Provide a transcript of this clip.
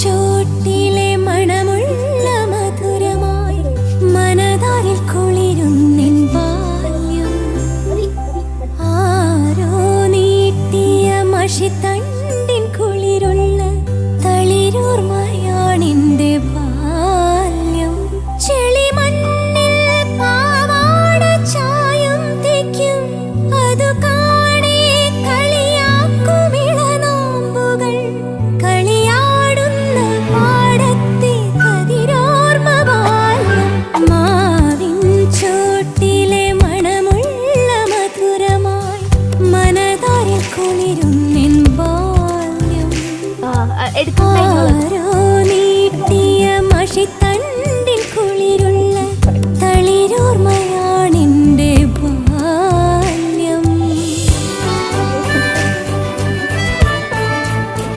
ചോട്ടിലെ മണമുള്ള മധുരമായി മനതാരിൽ കുളിരുന്നിൻ ബാല്യം. ആരോ നീട്ടിയ മഷിത്തണ്ടിൻ കുളിരുള്ള തളിരോർമയാണെന്റെ ബാല്യം. ചെളിമണ്ണിൽ പാവാട ചായം തേക്കും അതു കാണേ കളിയാക്കും ഇളനാമ്പുകൾ. കളിയാടുന്ന പാടത്തെ കതിരോർമ ബാല്യം. മാവിൻ ചോട്ടിലെ മണമുള്ള മധുരമായി മനതാരിൽ കുളിരുന്നിൻ ബാല്യം.